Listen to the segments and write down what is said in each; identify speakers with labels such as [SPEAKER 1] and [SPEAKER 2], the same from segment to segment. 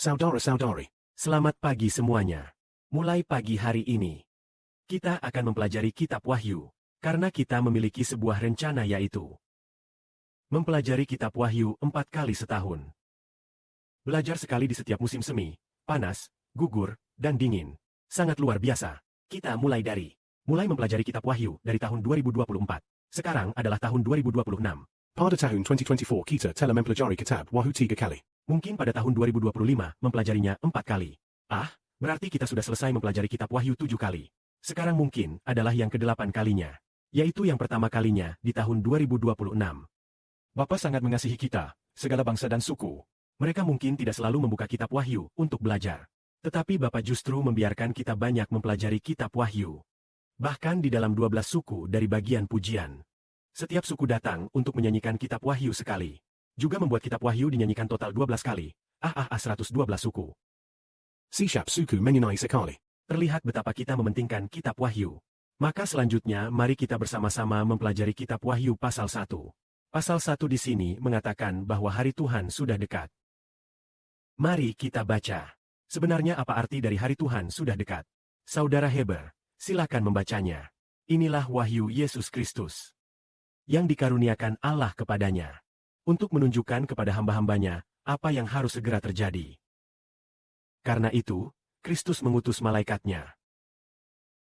[SPEAKER 1] Saudara-saudari,
[SPEAKER 2] Selamat pagi semuanya. Mulai pagi hari ini, kita akan mempelajari Kitab Wahyu, karena kita memiliki sebuah rencana yaitu mempelajari Kitab Wahyu 4 kali setahun. Belajar sekali di setiap musim semi, panas, gugur, dan dingin. Sangat luar biasa. Kita mulai mempelajari Kitab Wahyu dari tahun 2024. Sekarang adalah tahun 2026.
[SPEAKER 1] pada tahun 2024 kita telah mempelajari kitab Wahyu 3 kali.
[SPEAKER 2] Mungkin pada tahun 2025 mempelajarinya 4 kali. Berarti kita sudah selesai mempelajari Kitab Wahyu 7 kali. Sekarang mungkin adalah yang ke-8 kalinya, yaitu yang pertama kalinya di tahun 2026.
[SPEAKER 1] Bapa sangat mengasihi kita, segala bangsa dan suku.
[SPEAKER 2] Mereka mungkin tidak selalu membuka Kitab Wahyu untuk belajar. Tetapi Bapa justru membiarkan kita banyak mempelajari Kitab Wahyu. Bahkan di dalam 12 suku dari bagian pujian. Setiap suku datang untuk menyanyikan Kitab Wahyu sekali. Juga membuat Kitab Wahyu dinyanyikan total 12 kali. 112 suku.
[SPEAKER 1] Setiap suku menyanyi sekali.
[SPEAKER 2] Terlihat betapa kita mementingkan Kitab Wahyu. Maka selanjutnya mari kita bersama-sama mempelajari Kitab Wahyu pasal 1. Pasal 1 di sini mengatakan bahwa hari Tuhan sudah dekat. Mari kita baca. Sebenarnya apa arti dari hari Tuhan sudah dekat? Saudara Heber, silakan membacanya. Inilah wahyu Yesus Kristus yang dikaruniakan Allah kepadanya, untuk menunjukkan kepada hamba-hambanya apa yang harus segera terjadi. Karena itu, Kristus mengutus malaikatnya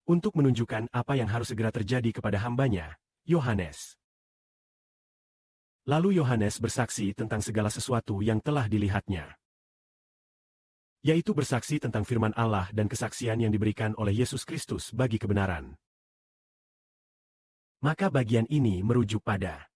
[SPEAKER 2] untuk menunjukkan apa yang harus segera terjadi kepada hambanya, Yohanes. Lalu Yohanes bersaksi tentang segala sesuatu yang telah dilihatnya, yaitu bersaksi tentang firman Allah dan kesaksian yang diberikan oleh Yesus Kristus bagi kebenaran. Maka bagian ini merujuk pada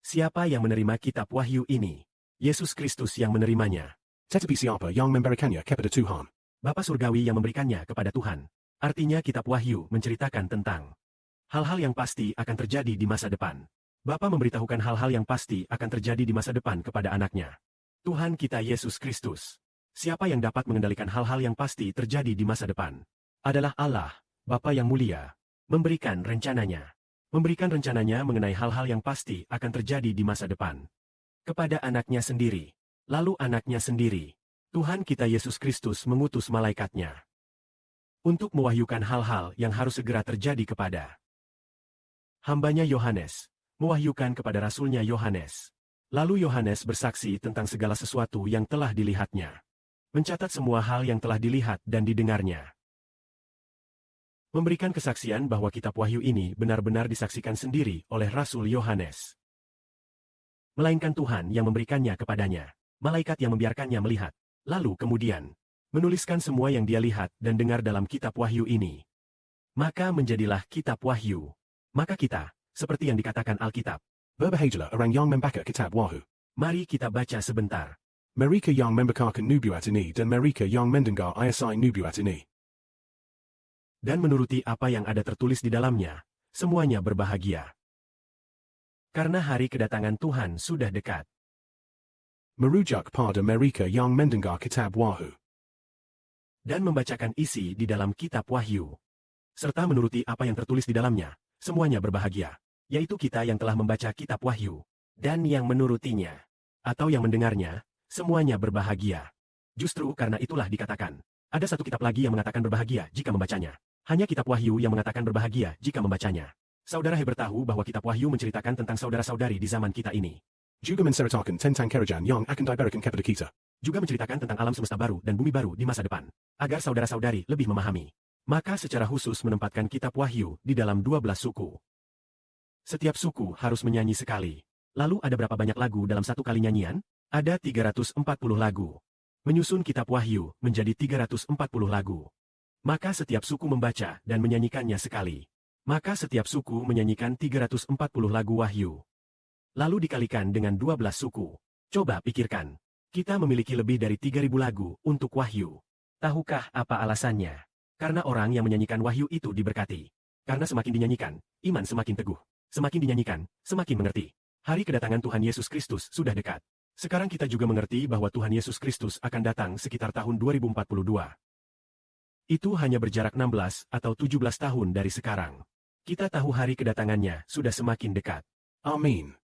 [SPEAKER 2] siapa yang menerima Kitab Wahyu ini? Yesus Kristus yang menerimanya.
[SPEAKER 1] Tetapi siapa yang memberikannya kepada Tuhan?
[SPEAKER 2] Bapa Surgawi yang memberikannya kepada Tuhan. Artinya Kitab Wahyu menceritakan tentang hal-hal yang pasti akan terjadi di masa depan. Bapa memberitahukan hal-hal yang pasti akan terjadi di masa depan kepada anaknya, Tuhan kita Yesus Kristus. Siapa yang dapat mengendalikan hal-hal yang pasti terjadi di masa depan? Adalah Allah, Bapa yang mulia, memberikan rencananya mengenai hal-hal yang pasti akan terjadi di masa depan kepada anaknya sendiri. Lalu anaknya sendiri, Tuhan kita Yesus Kristus mengutus malaikatnya untuk mewahyukan hal-hal yang harus segera terjadi kepada hambanya Yohanes, mewahyukan kepada rasulnya Yohanes. Lalu Yohanes bersaksi tentang segala sesuatu yang telah dilihatnya, mencatat semua hal yang telah dilihat dan didengarnya, memberikan kesaksian bahwa Kitab Wahyu ini benar-benar disaksikan sendiri oleh Rasul Yohanes, melainkan Tuhan yang memberikannya kepadanya, malaikat yang membiarkannya melihat, lalu kemudian menuliskan semua yang dia lihat dan dengar dalam Kitab Wahyu ini. Maka menjadilah Kitab Wahyu. Maka kita, seperti yang dikatakan Alkitab,
[SPEAKER 1] Berbahagialah orang yang membaca kitab Wahyu.
[SPEAKER 2] mari kita baca sebentar.
[SPEAKER 1] Mereka yang membacakan nubuat ini dan mereka yang mendengar ayat nubuat ini
[SPEAKER 2] Dan menuruti apa yang ada tertulis di dalamnya, semuanya berbahagia. Karena hari kedatangan Tuhan sudah dekat.
[SPEAKER 1] merujuk pada mereka yang mendengar kitab Wahyu
[SPEAKER 2] Dan membacakan isi di dalam Kitab Wahyu, serta menuruti apa yang tertulis di dalamnya, semuanya berbahagia. Yaitu kita yang telah membaca Kitab Wahyu, dan yang menurutinya, atau yang mendengarnya, semuanya berbahagia. Justru karena itulah dikatakan, ada satu kitab lagi yang mengatakan berbahagia jika membacanya. Hanya Kitab Wahyu yang mengatakan berbahagia jika membacanya. Saudara Heber tahu bahwa Kitab Wahyu menceritakan tentang saudara-saudari di zaman kita ini.
[SPEAKER 1] juga menceritakan tentang kerajaan yang akan diberikan kepada kita.
[SPEAKER 2] Juga menceritakan tentang alam semesta baru dan bumi baru di masa depan, agar saudara-saudari lebih memahami. Maka secara khusus menempatkan Kitab Wahyu di dalam 12 suku. Setiap suku harus menyanyi sekali. Lalu ada berapa banyak lagu dalam satu kali nyanyian? Ada 340 lagu. Menyusun Kitab Wahyu menjadi 340 lagu. Maka setiap suku membaca dan menyanyikannya sekali. Maka setiap suku menyanyikan 340 lagu Wahyu. Lalu dikalikan dengan 12 suku. Coba pikirkan. Kita memiliki lebih dari 3.000 lagu untuk Wahyu. Tahukah apa alasannya? Karena orang yang menyanyikan Wahyu itu diberkati. Karena semakin dinyanyikan, iman semakin teguh. Semakin dinyanyikan, semakin mengerti. Hari kedatangan Tuhan Yesus Kristus sudah dekat. Sekarang kita juga mengerti bahwa Tuhan Yesus Kristus akan datang sekitar tahun 2042. Itu hanya berjarak 16 atau 17 tahun dari sekarang. Kita tahu hari kedatangannya sudah semakin dekat.
[SPEAKER 1] Amin.